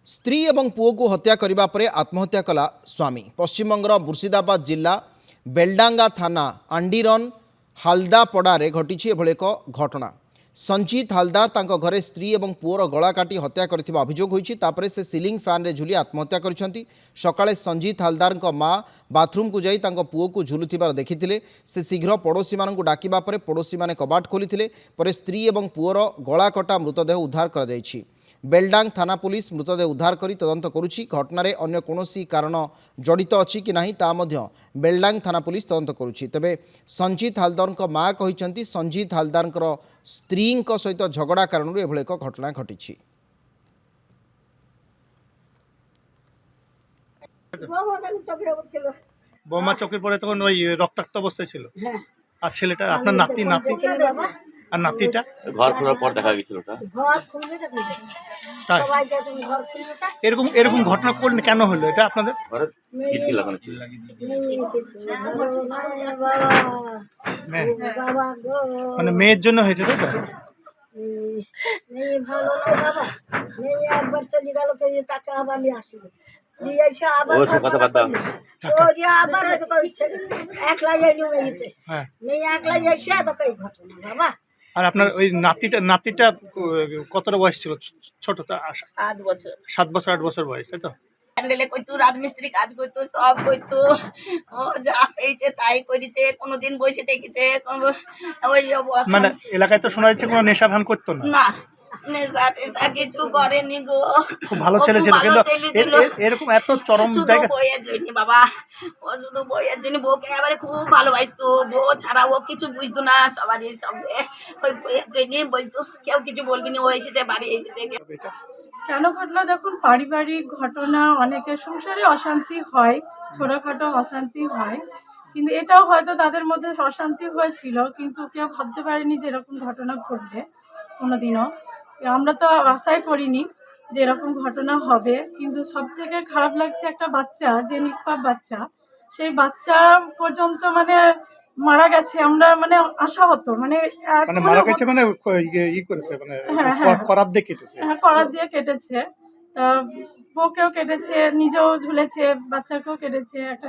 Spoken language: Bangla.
स्त्री एवं पुओ को हत्या करने पर आत्महत्या कला स्वामी। पश्चिमबंगर मुर्शिदाबाद जिला बेलडांगा थाना आंडीरन हालदापड़े घटी एभली एक घटना। संजीत हालदार तांको घरे स्त्री एवं पुओर गला काटी हत्या करथिबा अभियोग होईछि। तापरे से सिलिंग फैन रे झुली आत्महत्या करिसंती। सकाळे संजीत हालदार माँ बाथरूम को जाई तांको पुओ को झुलुथिबार देखिथिले। से शीघ्र पड़ोशी मानकु डाकिबा परे पड़ोशी माने कबाट खोलिथिले। परे स्त्री एवं पुओर गला कटा मृतदेह उद्धार करा जायछि। बेलडांग थाना पुलिस मृतदेह उद्धार करी तदंत करुछि। घटनारे अन्य कोनोसी कारण जड़ित अछि कि नाही ता मध्य बेलडांग थाना पुलिस तदंत करुछि। तबे संजीत हालदार माँ कहिसंती संजीत हालदार स्त्री सहित झगड़ा कारण एभली एक घटना घटी। বোমা চোখে পড়ে তখন ওই রক্তাক্ত অবস্থায় ছিল। আর ছেলেটা আপনার নাতি আর নাতিটা ঘর খোলার পর দেখা গেছিল। এরকম এরকম ঘটনা কেন হলো এটা আপনাদের ঘরে খিড়কি লাগানো ছিল। মানে মেয়ের জন্য হয়েছে তাই তো? একবার চলে গেল তাকে আবার নিয়ে আসবে আর আপনার ওই নাতিটা কতটা বয়স ছিল? ছোট, 8 বছর 7 বছর 8 বছর বয়স তাই তো? প্যান্ডেলে কইতো, রাজমিস্ত্রি কাজ করতো, সব করতো। ও যা পেয়েছে তাই করেছে, কোনোদিন বসে থেকেছে। ওই মানে এলাকায় তো শোনা যাচ্ছে কোনো নেশা ভান করতো না। না, নেশা টেশা কিছু করেনি গো। খুব ভালো ছেলে ছিল, কিন্তু এরকম এত চরম জায়গা। বইয়ের জন্য বাবা, ও শুধু বইয়ের জন্য বউকে এবারে খুব ভালোবাসতো। বউ ছাড়া ও কিছু বুঝতো না। সবারই সঙ্গে ওই বইয়ের জন্য বলতো, কেউ কিছু বলবি না, ও এসেছে বাড়ি এসেছে। কেন ঘটনা, দেখুন পারিবারিক ঘটনা, অনেকের সংসারে অশান্তি হয়, ছোটোখাটো অশান্তি হয়, কিন্তু এটাও হয়তো তাদের মধ্যে অশান্তি হয়েছিল, কিন্তু কেউ ভাবতে পারেনি যে এরকম ঘটনা ঘটবে কোনোদিনও। আমরা তো আশাই করিনি যে এরকম ঘটনা হবে। কিন্তু সব থেকে খারাপ লাগছে একটা বাচ্চা, যে নিষ্পাপ বাচ্চা, সেই বাচ্চা পর্যন্ত মানে মারা গেছে। আমরা মানে আশাহত, মানে মারা গেছে মানে ই করেছে, মানে করাত দিয়ে কেটেছে। হ্যাঁ, করাত দিয়ে কেটেছে। তা বউকেও কেটেছে, নিজেও ঝুলেছে, বাচ্চাকেও কেটেছে। একটা